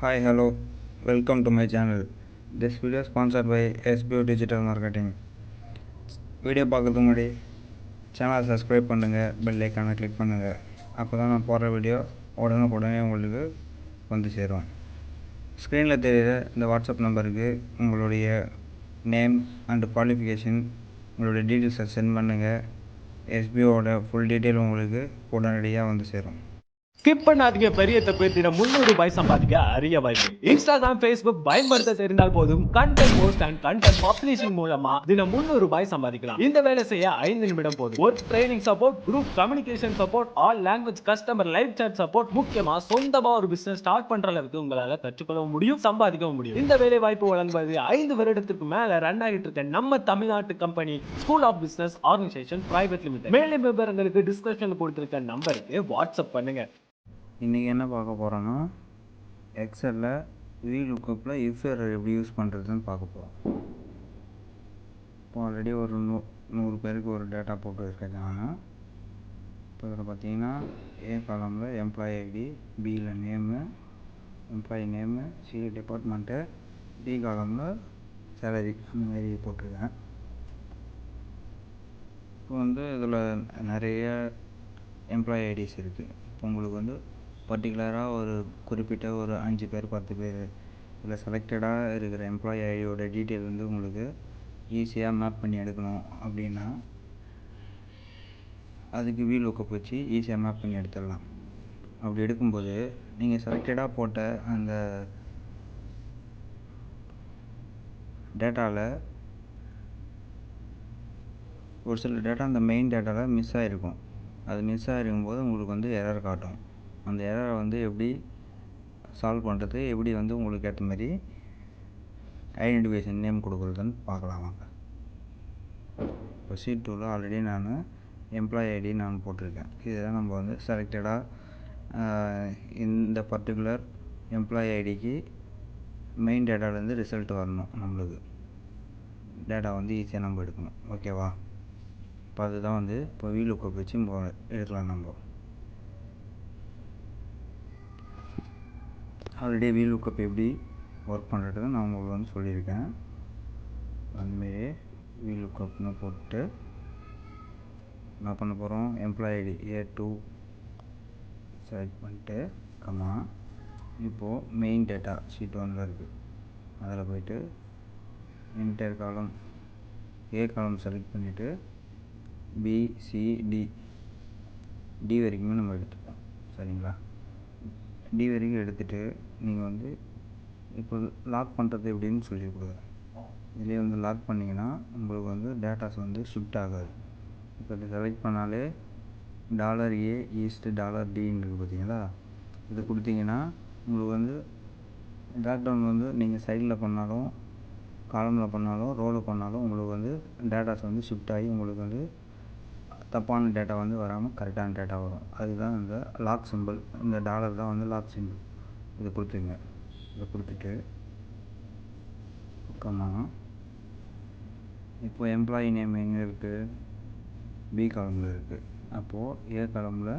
Hi, hello, welcome to my channel. This video is sponsored by SBO Digital Marketing. Video பார்க்குறதுக்கு முன்னாடி சேனலை subscribe பண்ணுங்கள், bell ஐக்கானை click பண்ணுங்கள். அப்போ தான் நான் போடுற வீடியோ உடனே உங்களுக்கு வந்து சேரும். ஸ்க்ரீனில் தெரிகிற இந்த வாட்ஸ்அப் நம்பருக்கு உங்களுடைய நேம் அண்டு குவாலிஃபிகேஷன், உங்களுடைய டீட்டெயில்ஸை சென்ட் பண்ணுங்கள். எஸ்பிஓட ஃபுல் டீட்டெயில் உங்களுக்கு உடனடியாக வந்து சேரும். ஸ்கிப் பண்ணாதீங்க. பெரிய தப்பு. தினம் ₹300 சம்பாதிக்க அரிய வாய்ப்பு. இன்ஸ்டாகிராம், Facebook பயன்படுத்த தெரிந்தால் போதும். Content post and content publishing மூலமா தினம் ₹300 சம்பாதிக்கலாம். இந்த வேலை செய்ய 5 நிமிடம் போதும். Work training support, group communication support, all language customer live chat support, முக்கியமா சொந்தமா ஒரு பிசினஸ் ஸ்டார்ட் பண்ற அளவுக்கு உங்களால கற்றுக்கொள்ளவும் முடியும், சம்பாதிக்கவும் முடியும். இந்த வேலை வாய்ப்பு வழங்குவது 5 வருடத்துக்கு மேல ரன் ஆகிட்டு இருக்க நம்ம தமிழ்நாட்டு company school of business organisation private limited. மேலும் விவரங்களுக்கு டிஸ்கிரிப்ஷன்ல கொடுத்திருக்க நம்பருக்கு வாட்ஸ்அப் பண்ணுங்க. இன்றைக்கி என்ன பார்க்க போகிறோன்னா, எக்ஸலில் VLOOKUPல இஃப் எரர் எப்படி யூஸ் பண்ணுறதுன்னு பார்க்க போகிறோம். இப்போ ஆல்ரெடி ஒரு 100 பேருக்கு ஒரு டேட்டா போட்டு இருக்கேன் நான். இப்போ இதில் பார்த்தீங்கன்னா ஏ காலமில் எம்ப்ளாயி ஐடி, பியில் name, employee name, C department, D காலமில் சேலரி, அந்த மாதிரி போட்டிருக்கேன். இப்போ இதில் நிறைய எம்ப்ளாயி ஐடிஸ் இருக்குது. இப்போ உங்களுக்கு பர்டிகுலராக ஒரு குறிப்பிட்ட ஒரு 5 பேர் 10 பேர் இதில் செலக்டடாக இருக்கிற எம்ப்ளாயி ஐடியோட டீட்டெயில் உங்களுக்கு ஈஸியாக மேப் பண்ணி எடுக்கணும் அப்படின்னா அதுக்கு VLOOKUP வச்சு ஈஸியாக மேப் பண்ணி எடுத்துடலாம். அப்படி எடுக்கும்போது நீங்கள் செலக்டடாக போட்ட அந்த டேட்டாவில் ஒரு சில டேட்டா அந்த மெயின் டேட்டாவில் மிஸ் ஆகிருக்கும். அது மிஸ் ஆகிருக்கும்போது உங்களுக்கு எரர் காட்டும். அந்த எரரை எப்படி சால்வ் பண்ணுறது, எப்படி உங்களுக்கு ஏற்ற மாதிரி ஐடென்டிஃபிகேஷன் நேம் கொடுக்குறதுன்னு பார்க்கலாம் வாங்க. இப்போ ஷீட் 2ல் ஆல்ரெடி நான் எம்ப்ளாயி ஐடி நான் போட்டிருக்கேன். இதெல்லாம் நம்ம செலக்டடாக இந்த பர்டிகுலர் எம்ப்ளாயி ஐடிக்கு மெயின் டேட்டாவிலேருந்து ரிசல்ட் வரணும். நம்மளுக்கு டேட்டா ஈஸியாக நம்ம எடுக்கணும். ஓகேவா? இப்போ அதுதான் இப்போ VLOOKUP வச்சு எடுக்கலாம். நம்ம ஆல்ரெடி VLOOKUP எப்படி ஒர்க் பண்ணுறது நான் உங்களுக்கு சொல்லியிருக்கேன். அதுமாரி VLOOKUPனு போட்டு என்ன பண்ண போகிறோம், எம்ப்ளாயி ஐடி A2 செலக்ட் பண்ணிட்டு இப்போது மெயின் டேட்டா ஷீட் 1ல் இருக்குது. அதில் போய்ட்டு என்டர் காலம் ஏ காலம் செலக்ட் பண்ணிவிட்டு BCD டி வரைக்குமே நம்ம எடுத்துப்போம். சரிங்களா? டி வரைக்கும் எடுத்துகிட்டு நீங்கள் இப்போ லாக் பண்ணுறது எப்படின்னு சொல்லி கொடுக்குறேன். இதிலே லாக் பண்ணிங்கன்னா உங்களுக்கு டேட்டாஸ் ஷிஃப்ட் ஆகாது. இப்போ இதை செலக்ட் பண்ணாலே $A ஈஸ்ட் $Dன்னு இருக்குது பார்த்தீங்களா? இது கொடுத்தீங்கன்னா உங்களுக்கு ட்ராப்டவுன் நீங்கள் சைடில் பண்ணாலும், காலமில் பண்ணாலும், ரோவில் பண்ணாலும் உங்களுக்கு டேட்டாஸ் ஷிஃப்ட் ஆகி உங்களுக்கு தப்பான டேட்டா வராமல் கரெக்டான டேட்டா வரும். அதுதான் இந்த லாக் சிம்பிள். இந்த டாலர் தான் லாக் சிம்பிள். இதை கொடுத்துங்க. இதை கொடுத்துட்டு இப்போ எம்ப்ளாயி நேம் எங்கே இருக்குது? பி காலமில் இருக்குது. அப்போது ஏ காலமில்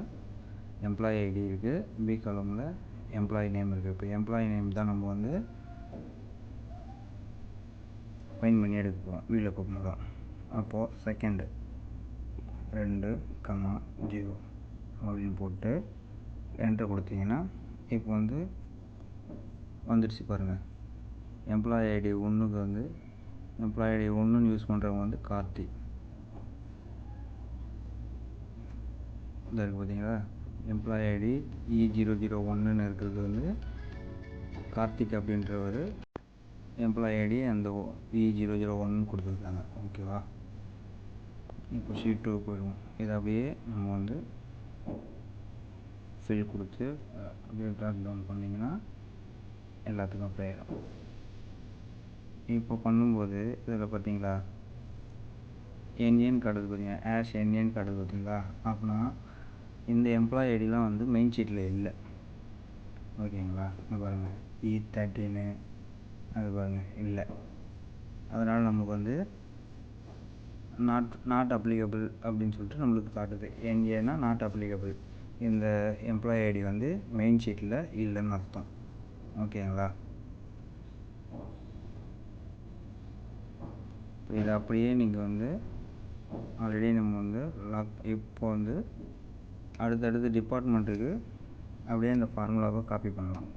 எம்ப்ளாயி ஐடி இருக்குது, பி காலமில் எம்ப்ளாயி நேம் இருக்குது. இப்போ எம்ப்ளாயி நேம் தான் நம்ம ஃபைண்ட் பண்ணி எடுக்க போகிறோம் VLOOKUP மூலம். அப்போது செகண்டு 2,0 அப்படின்னு போட்டு என்டர் கொடுத்தீங்கன்னா இப்போ வந்துடுச்சு பாருங்கள். எம்ப்ளாயி ஐடி 1க்கு எம்ப்ளாயி ஐடி 1ன்னு யூஸ் பண்ணுறவங்க கார்த்தி. இதாக இருக்குது பார்த்தீங்களா? எம்ப்ளாயி ஐடி E001ன்னு இருக்கிறது கார்த்திக் அப்படின்றவர் எம்ப்ளாயி ஐடி அந்த E001 கொடுத்துருக்காங்க. ஓகேவா? இப்போ ஷீட் 2 போயிடுவோம். இதை அப்படியே நம்ம ஃபில் கொடுத்து அப்படியே ட்ராப் டவுன் பண்ணிங்கன்னா எல்லாத்துக்கும் அப்ளை ஆகிடும். இப்போ பண்ணும்போது இதில் பார்த்தீங்களா என்ஏன்னு காட்டுது பார்த்தீங்களா, #NAன்னு காட்டுது பார்த்தீங்களா? அப்படின்னா இந்த எம்ப்ளாயி ஐடிலாம் மெயின் ஷீட்டில் இல்லை. ஓகேங்களா? இது பாருங்கள் E13 அது பாருங்கள் இல்லை. அதனால் நமக்கு நாட் அப்ளிகபிள் அப்படின்னு சொல்லிட்டு நம்மளுக்கு காட்டுது. NAனா நாட் அப்ளிகபிள். இந்த எம்ப்ளாயி ஐடி மெயின் ஷீட்டில் இல்லைன்னு அர்த்தம். ஓகேங்களா? இது அப்படியே நீங்கள் வந்து ஆல்ரெடி நம்ம வந்து இப்போ வந்து அடுத்தடுத்த டிபார்ட்மெண்ட்டுக்கு அப்படியே இந்த ஃபார்முலாவை காப்பி பண்ணலாம்.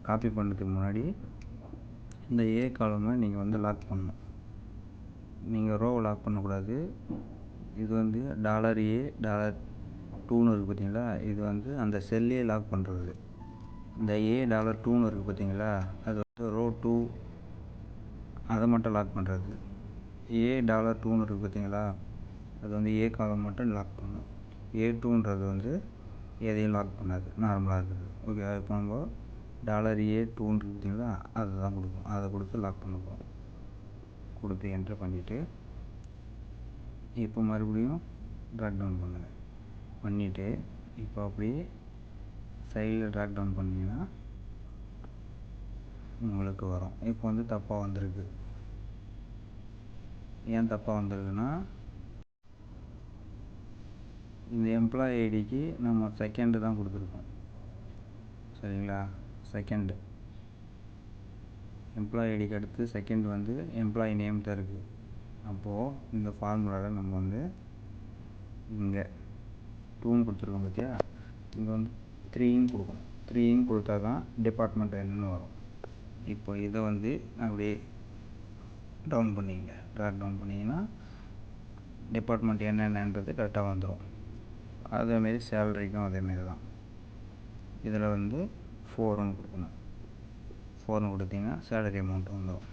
காப்பி பண்ணுறதுக்கு முன்னாடி இந்த ஏ காலமை நீங்கள் வந்து லாக் பண்ணணும். நீங்கள் ரோவை லாக் பண்ணக்கூடாது. இது வந்து $A$2 இருக்குது பார்த்தீங்களா, இது வந்து அந்த செல்லே லாக் பண்ணுறது. இந்த $A$2 இருக்குது பார்த்தீங்களா, அது வந்து ரோ 2 அதை மட்டும் லாக் பண்ணுறது. $A$2 இருக்குது பார்த்தீங்களா, அது வந்து ஏ காலம் மட்டும் லாக் பண்ணும். A2ன்றது வந்து எதையும் லாக் பண்ணாது, நார்மலாக இருக்குது. ஓகே, இப்போ நம்ம $A2 இருக்குது பார்த்தீங்களா, அதை தான் கொடுக்கும். அதை கொடுத்து லாக் பண்ணுவோம். கொடுத்து என்ட்ரு பண்ணிவிட்டு இப்போ மறுபடியும் ட்ராக் டவுன் பண்ணிவிட்டு இப்போ அப்படியே சைடில் ட்ராக் டவுன் பண்ணிங்கன்னா உங்களுக்கு வரும். இப்போ வந்து தப்பாக வந்திருக்கு. ஏன் தப்பாக வந்திருக்குன்னா, இந்த எம்ப்ளாயி ஐடிக்கு நம்ம செகண்டு தான் கொடுத்துருக்கோம். சரிங்களா? செகண்டு எம்ப்ளாயி ஐடிக்கு அடுத்து செகண்ட் வந்து எம்ப்ளாயி நேம் தான் இருக்குது. அப்போது இந்த ஃபார்முலாவில் நம்ம வந்து இங்கே 2ன்னு கொடுத்துருக்கோம் பார்த்தியா, இங்கே வந்து 3ன்னு கொடுக்கணும். 3ன்னு கொடுத்தா தான் டிபார்ட்மெண்ட் என்னன்னு வரும். இப்போ இதை வந்து அப்படியே டவுன் பண்ணிங்க, ட்ராக் டவுன் பண்ணிங்கன்னா டிபார்ட்மெண்ட் என்னென்னன்றது கரெக்டாக வந்துடும். அதேமாரி சேலரிக்கும் அதேமாரி தான். இதில் வந்து 4ன்னு கொடுக்கணும். 4ன்னு கொடுத்தீங்கன்னா சேலரி அமௌண்ட் வந்துடும்.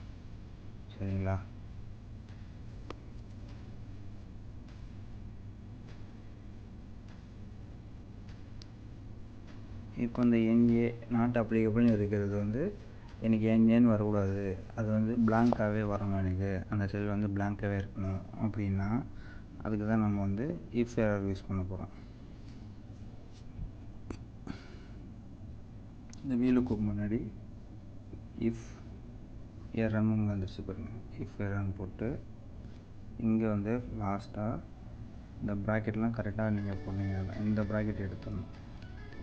சரிங்களா? இப்போ இந்த என்ஏ நாட் அப்ளிகபிள்னு இருக்கிறது வந்து எனக்கு என்ஏன்னு வரக்கூடாது, அது வந்து பிளாங்காகவே வரணும், எனக்கு அந்த செல் வந்து பிளாங்காகவே இருக்கணும் அப்படின்னா அதுக்கு தான் நம்ம வந்து இஃப் எரர் யூஸ் பண்ண போகிறோம். இந்த வீலுக்கு முன்னாடி இஃப் எரர்னு வந்துருச்சு பாருங்கள். இஃப் எரர்னு போட்டு இங்கே வந்து லாஸ்ட்டாக இந்த ப்ராக்கெட்லாம் கரெக்டாக நீங்கள் போனீங்கன்னா இந்த ப்ராக்கெட் எடுத்துடணும்.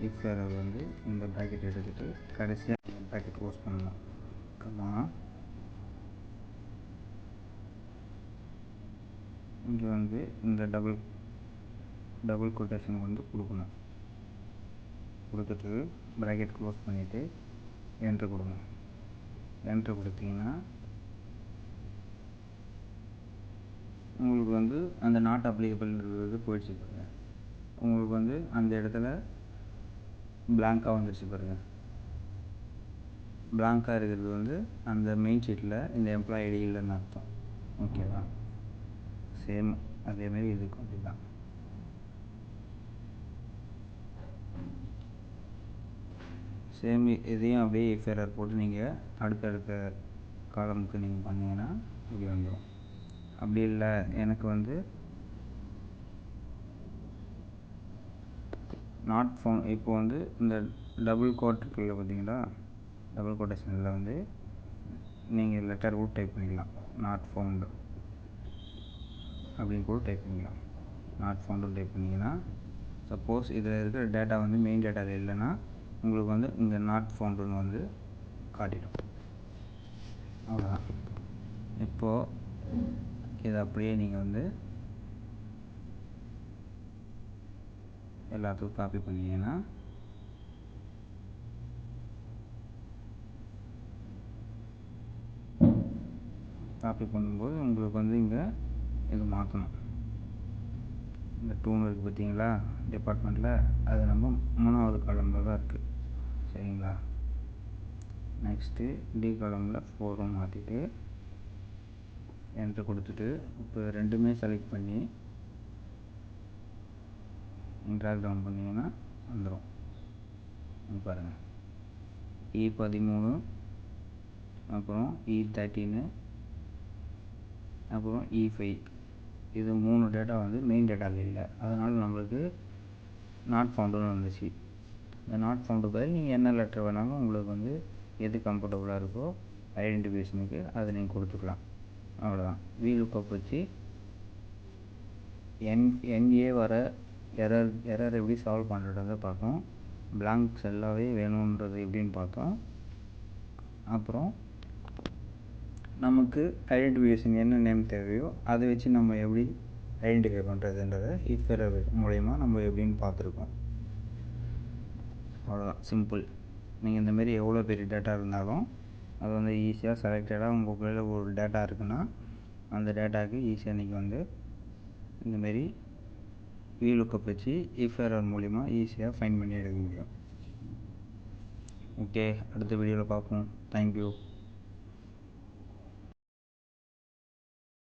இஃப் எரர் வந்து இந்த ப்ராக்கெட் எடுத்துகிட்டு கடைசியாக ப்ராக்கெட் க்ளோஸ் பண்ணணும். இங்கே வந்து இந்த டபுள் கொட்டேஷன் வந்து கொடுக்கணும். கொடுத்துட்டு ப்ராக்கெட் க்ளோஸ் பண்ணிவிட்டு என்ட்ரு கொடுங்க. என்ட்ரு கொடுத்தீங்கன்னா உங்களுக்கு வந்து அந்த நாட் அப்ளிகபிள்ன்றது போயிடுச்சு பாருங்கள். உங்களுக்கு வந்து அந்த இடத்துல பிளாங்காக வந்துடுச்சு பாருங்கள். பிளாங்காக இருக்கிறது வந்து அந்த மெயின் ஷீட்டில் இந்த எம்ப்ளாயி ஐடி இல்லைன்னு அர்த்தம். ஓகேவா? சேம் அதேமாரி இதுக்கும் அப்படி தான். சேம் இதையும் அப்படியே இஃப் எரர் போட்டு நீங்கள் அடுத்தடுத்த காலமுக்கு நீங்கள் பண்ணிங்கன்னா இப்படி வந்துடும். அப்படி இல்லை எனக்கு வந்து நாட் ஃபவுண்ட், இப்போ வந்து இந்த டபுள் கோட் இருக்குல்ல பார்த்தீங்களா, டபுள் கோட்டேஷனில் வந்து நீங்கள் லெட்டர் கூட டைப் பண்ணிக்கலாம். நாட் ஃபவுண்டு அப்படின்னு கூட டைப் பண்ணிக்கலாம். நாட் ஃபவுண்டுன்னு டைப் பண்ணிங்கன்னா சப்போஸ் இதில் இருக்கிற டேட்டா வந்து மெயின் டேட்டாவில் இல்லைன்னா உங்களுக்கு வந்து இங்கே நாட் ஃபவுண்டுன்னு வந்து காட்டிடும். அவ்வளோதான். இப்போது இதை அப்படியே நீங்கள் வந்து எல்லாத்துக்கும் காப்பி பண்ணிங்கன்னா காப்பி பண்ணும்போது உங்களுக்கு வந்து இங்கே இது மாற்றணும். இந்த 2 இருக்குது பார்த்தீங்களா டிபார்ட்மெண்ட்டில், அது நம்ம 3வது காலமில் தான் இருக்குது. சரிங்களா? நெக்ஸ்ட்டு டி காலமில் 4 மாற்றிட்டு என்ட்ரு கொடுத்துட்டு இப்போ ரெண்டுமே செலக்ட் பண்ணி ட்ராக் டவுன் பண்ணிங்கன்னா வந்துடும். பாருங்கள், E13, அப்புறம் E13, அப்புறம் E5, இது 3 டேட்டா வந்து மெயின் டேட்டாவில் இல்லை. அதனால் நம்மளுக்கு நாட் ஃபவுண்டுன்னு வந்துச்சு. இந்த நாட் ஃபவுண்டு பதில் நீங்கள் என்ன லெட்டர் வேணாலும் உங்களுக்கு வந்து எது கம்ஃபர்டபுளாக இருக்கோ ஐடென்டிஃபிகேஷனுக்கு அதை நீங்கள் கொடுத்துக்கலாம். அவ்வளோதான். VLOOKUP வச்சு என்ஏ வர எரர் எப்படி சால்வ் பண்ணுறதை பார்த்தோம். பிளாங்க் செல்லாகவே வேணுன்றது எப்படின்னு பார்த்தோம். அப்புறம் நமக்கு ஐடென்டிஃபிகேஷன் என்ன நேம் தேவையோ அதை வச்சு நம்ம எப்படி ஐடென்டிஃபை பண்ணுறதுன்றதை இஃப்எரர் மூலயமா நம்ம எப்படின்னு பார்த்துருக்கோம். அவ்வளோதான், சிம்பிள். நீங்கள் இந்தமாரி எவ்வளோ பெரிய டேட்டா இருந்தாலும் அது வந்து ஈஸியாக செலக்டடாக உங்கள் கையில் ஒரு டேட்டா இருக்குன்னா அந்த டேட்டாவுக்கு ஈஸியாக நீங்கள் வந்து இந்தமாரி விலுக்கப் வச்சு இஃப்எரர் மூலிமா ஈஸியாக ஃபைண்ட் பண்ணி எடுக்க முடியும். ஓகே, அடுத்த வீடியோவில் பார்ப்போம். தேங்க்யூ.